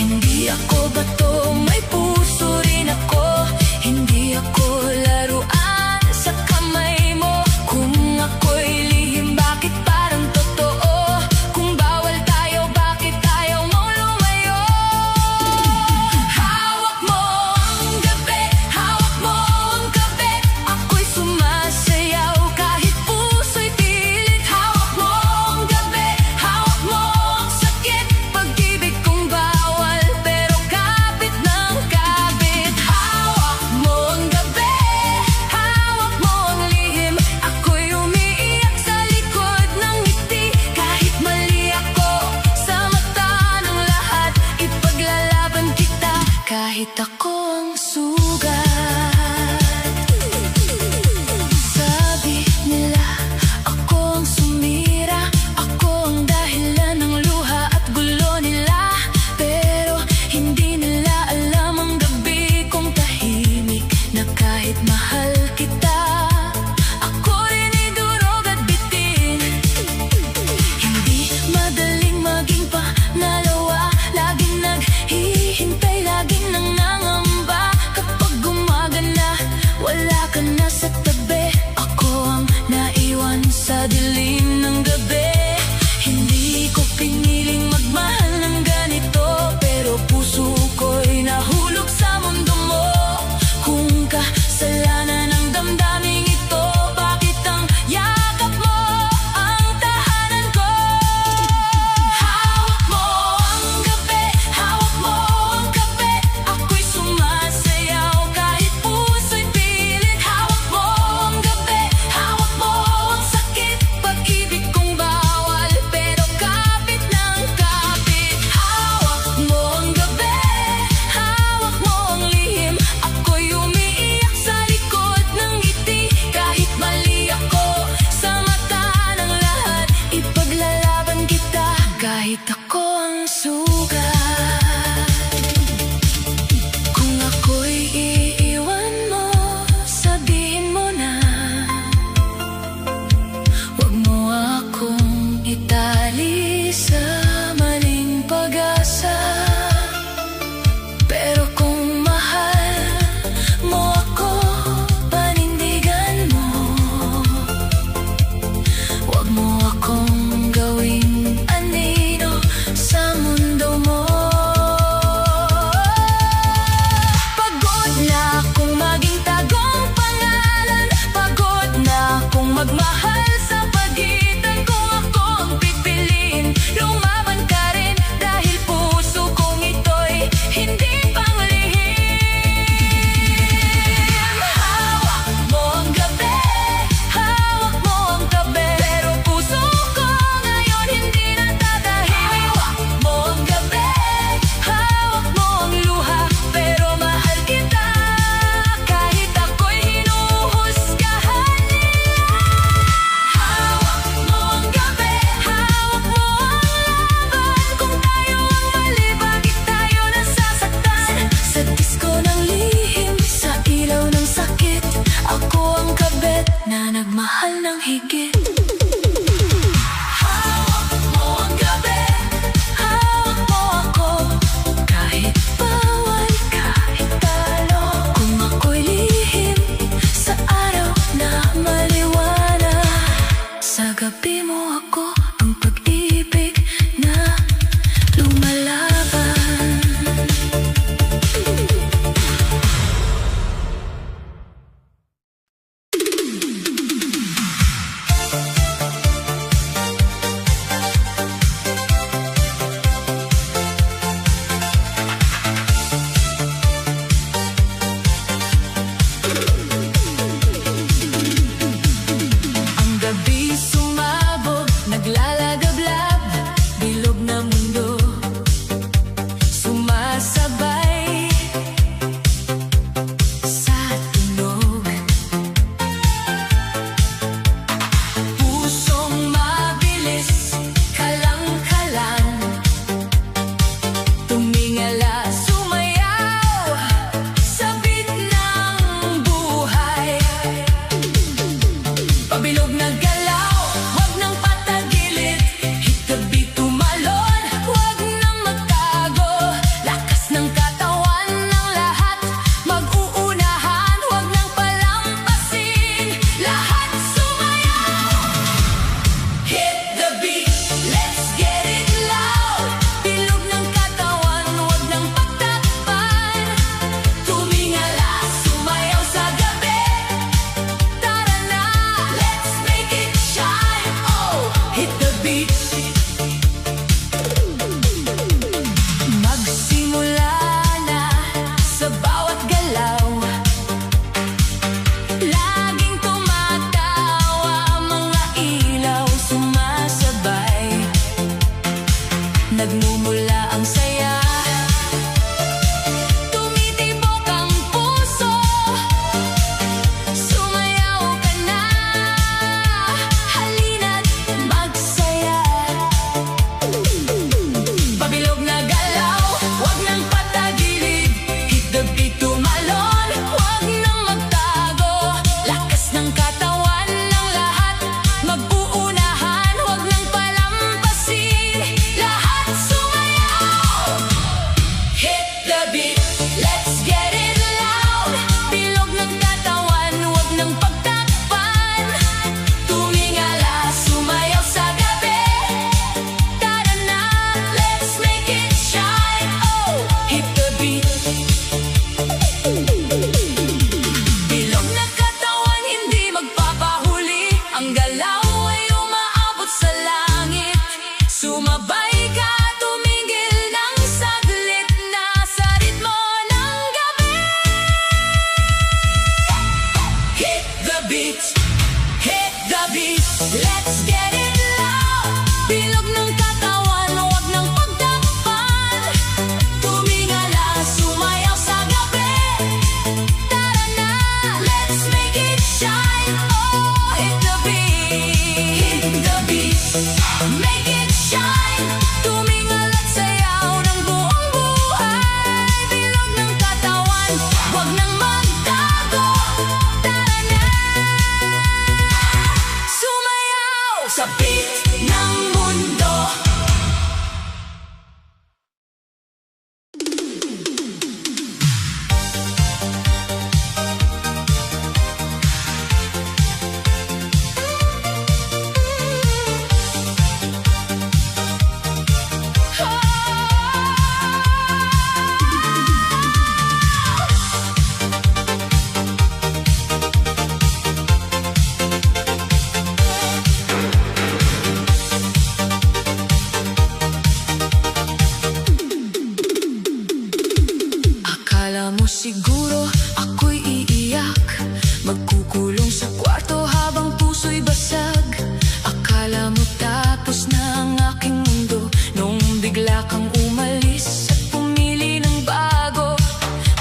Hindi ako bato, may puso rin ako. Hindi ako laruan sa kamay mo. Kung ako'y lihim, bakit parang totoo? Kung bawal tayo, bakit ayaw mo lumayo? Hawak mo ang gabi, hawak mo ang gabi. Ako'y sumasayaw kahit puso'y pilit. Hawak mo ang gabi, hawak mo ang sakit. Pag-ibig kong bawal, pero kapit ng kapit. Hawak mo ang gabi, hawak mo ang lihim. Ako'y umiiyak sa likod ng ngiti. Kahit mali ako sa mata ng lahat, ipaglalaban kita kahit ako ang sugat. Sabi nila ako ang sumira, ako ang dahilan ng luha at gulo nila. Pero hindi nila alam ang gabi kong tahimik, na kahit mahal kita, ako rin ay durog at bitin. Hindi madaling maging panalawa, laging naghihintay, laging nangangamba. Kapag siguro ako'y iiyak, magkukulong sa kwarto habang puso'y basag. Akala mo tapos na ang aking mundo nung bigla kang umalis at pumili ng bago.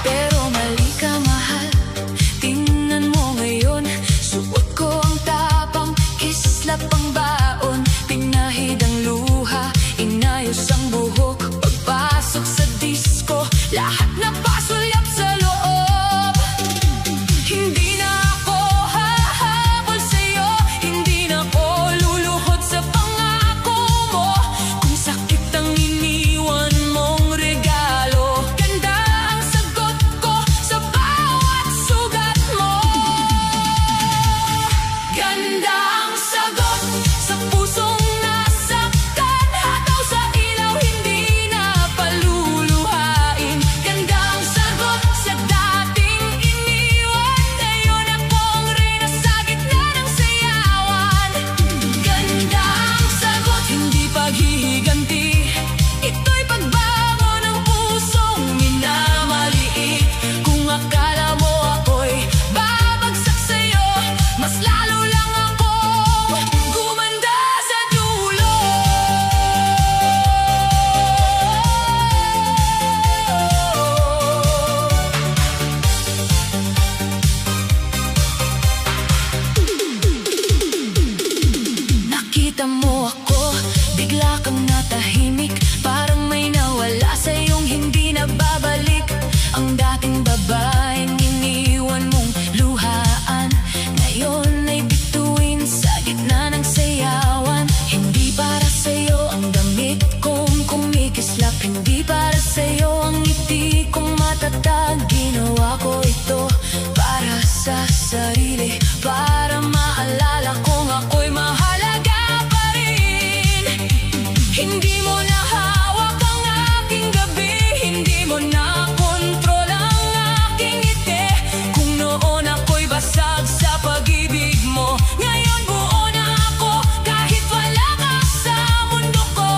Pero mali ka, mahal, tingnan mo ngayon. Suot ko ang tapang, kislap ang baon, pinahid ang luha, inayos ang buhok. Pagpasok sa disco, lahat na pasulyap sa loob. Hindi na ako hahabol sa'yo, hindi na ako luluhod sa pangako mo. Kung sakit ang iniwan mong regalo, ganda ang sagot ko sa bawat sugat mo. Ganda ang sagot sa pusong nasaktan, hataw sa ilaw, hindi na paluluhain. Ganda ang sagot sa dating iniwan, ngayon akong reyna sa gitna ng sayawan. Ganda ang sagot, hindi paghihiganti, ito'y pagbango ng pusong minamaliit. Kung akala mo ako'y babagsak sa'yo, mas lalo lang akong gumanda sa dulo. Nakita mo ako, bigla kang natahimik, parang may nawala sa iyong hindi na babalik. Ang dating babaeng iniwan mong luhaan, ngayon ay bituin sa gitna ng sayawan. Hindi para sa'yo ang damit kong kumikislap, hindi para sa'yo ang ngiti kong matatag. Ginawa ko ito para sa sarili, para maalala kong ako'y mahalaga pa rin. Hindi mo na hawak ang aking gabi, hindi mo na kontrol ang aking ngiti. Kung noon ako'y basag sa pag-ibig mo, ngayon buo na ako kahit wala ka sa mundo ko.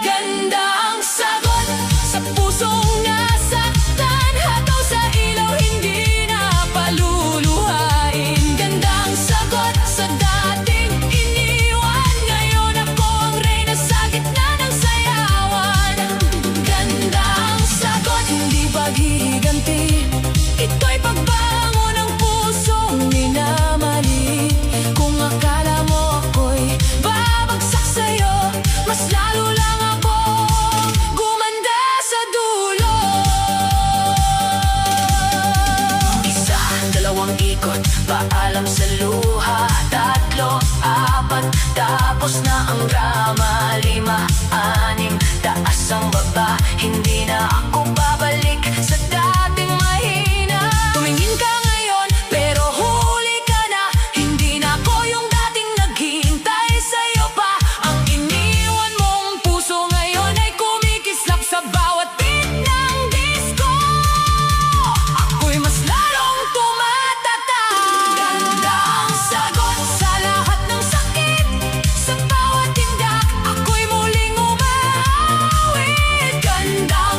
Ganda ang sagot sa pusong nasaktan, hataw sa ilaw, hindi na paluluhain. Ganda ang sagot sa dating iniwan, ngayon ako ang reyna sa gitna ng sayawan. Ganda ang sagot, hindi paghihiganti, ito'y pagbango ng pusong minamali. Kung akala mo ako'y babagsak sa'yo, mas lalo lang akong gumanda sa dulo. Isa, dalawang ikot, paalam sa luha. Tatlo, apat, tapos na ang drama. Lima, anim, taas ang baba, hindi na ako babalik sa dating mahina. Tumingin ka ngayon, pero huli ka na, hindi na ako yung dating naghihintay sa'yo pa. Ang iniwan mong puso ngayon ay kumikislap sa bawat beat ng disco. Ako'y mas lalong tumatatag. Ganda ang sagot sa lahat ng sakit, sa bawat tindak, ako'y muling umawit. Ganda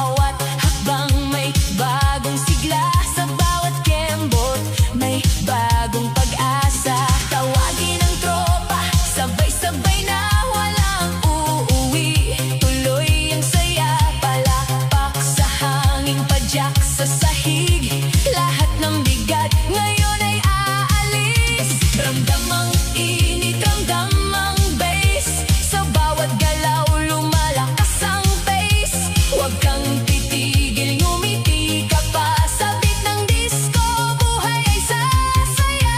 bawat hakbang may bagong sigla, sa bawat kembot may bagong pag-asa. Tawagin ang tropa, sabay-sabay na walang uuwi. Tuloy ang saya, palakpak sa hangin, padyak sa sahig. Lahat ng bigat ngayon ay aalis. Ramdam ang init, ramdam ang bass. Sa bawat galaw lumalakas ang pace. Huwag kang titigil, ngumiti ka pa. Sa beat ng disco, buhay ay sasaya.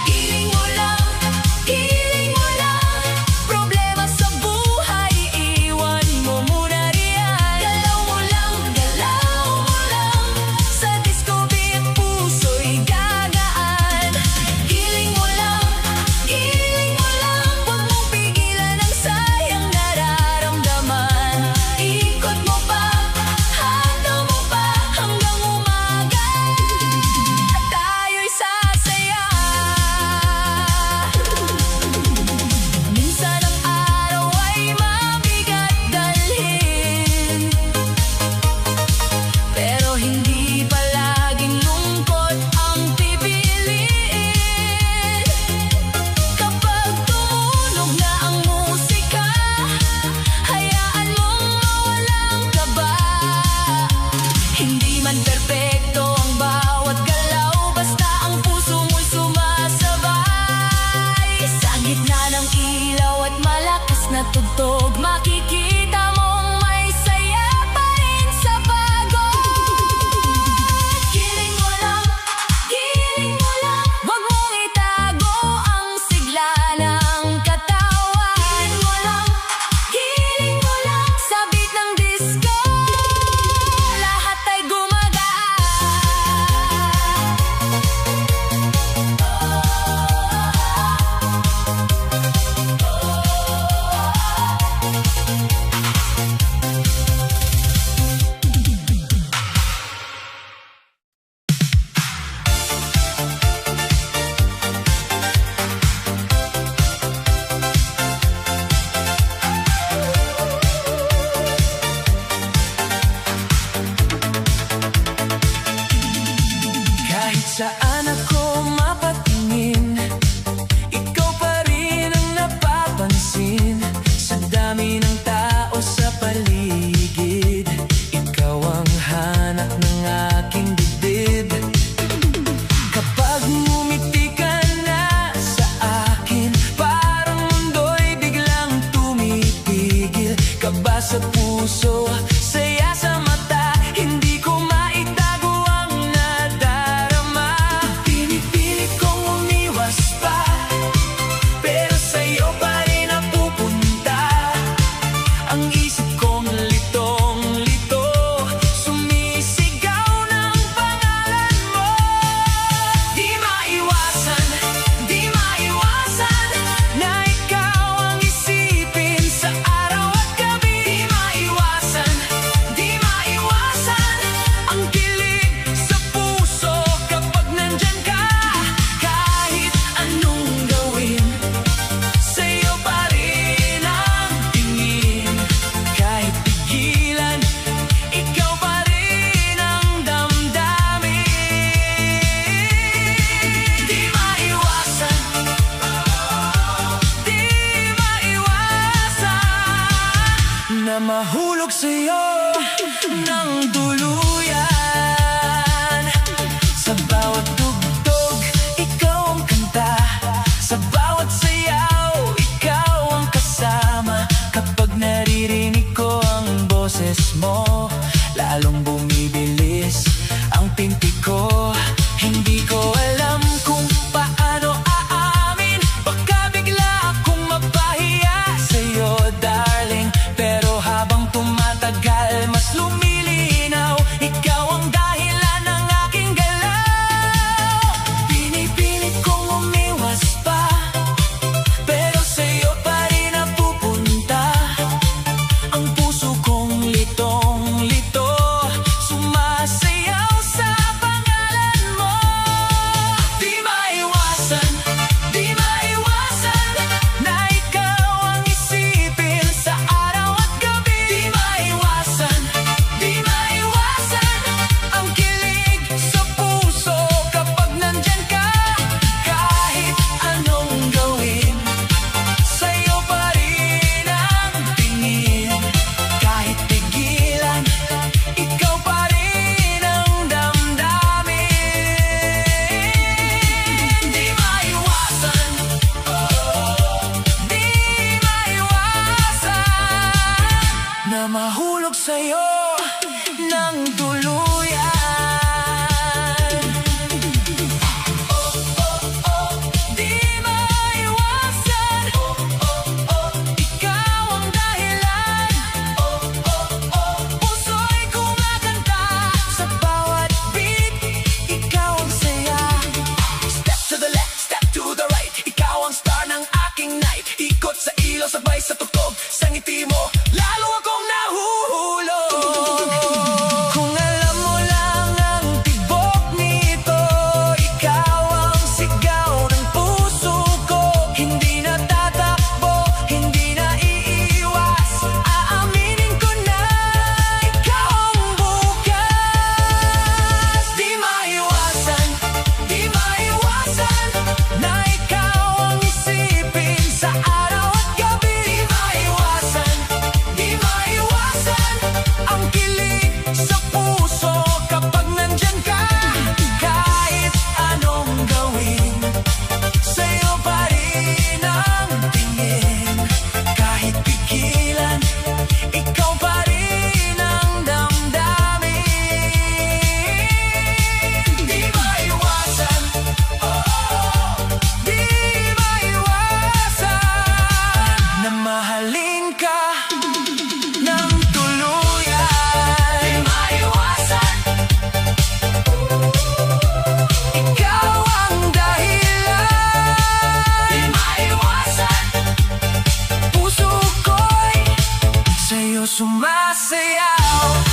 Giling mo lang, giling mo lang. Problema sa buhay, iwan mo muna riyan. Galaw mo lang, galaw mo lang. Sa disco beat, puso'y gagaan. Giling mo lang, giling mo lang. Huwag mong pigilan ang sayang nararamdaman. Ikot mo pa, hataw mo pa, hanggang umaga tayo'y sasaya. Minsan ang araw ay mabigat dalhin, pero hindi palaging lungkot ang pipiliin. Kapag tumunog na ang musika, hayaan mong mawalang kaba. Hindi man perpekto ang bawat galaw, basta ang puso mo'y sumasabay. Sa gitna ng ilaw at malakas na tugtog, makikita mong may saya pa rin sa pagod. Giling mo lang, giling mo lang. Huwag mong itago ang sigla ng katawan. Giling mo lang, giling mo lang. Sa beat ng disco, lahat ay kahit saan ako mapatingin, ikaw pa rin ang napapansin. Sa dami ng tao sa paligid, ikaw ang hanap ng aking dibdib. Kapag ngumiti ka na sa akin, parang mundo'y biglang tumipigil. Kaba sa puso, saya sa mata, hindi ko maitago ang nadarama. Pinipilit kong umiwas pa, pero sa'yo pa rin napupunta. Ang isip kong litong-lito, sumisigaw ng pangalan mo. Di maiwasan na ikaw ang isipin sa araw at gabi. Di maiwasan ang kilig sa puso kapag nandyan ka. Kahit anong gawin, sa'yo pa rin ang tingin. Kahit pigilan, ikaw pa rin ang damdamin. Di maiwasan na mahulog sa'yo ng tuluyan. Sa bawat tugtog, ikaw ang kanta. Sa bawat sayaw, ikaw ang kasama. Kapag naririnig ko ang boses mo, lalong bumibilis ang pinti ko. Hindi ko alam kung paano aamin, baka bigla akong mapahiya sa'yo, darling. Pero habang tumatagal, mas lumilinaw, ikaw ang dahilan ng aking galaw. Pinipilit kong umiwas pa, pero sa'yo pa rin napupunta. Ang puso kong litong-lito, puso kapag nandyan ka. Kahit anong gawin, sa'yo pa rin ang tingin. Kahit pigilan, ikaw pa rin ang damdamin. Di maiwasan, di maiwasan na mahalin ka ng tuluyan. Di maiwasan, ikaw ang dahilan. Di maiwasan, puso ko'y sa'yo sumasayaw.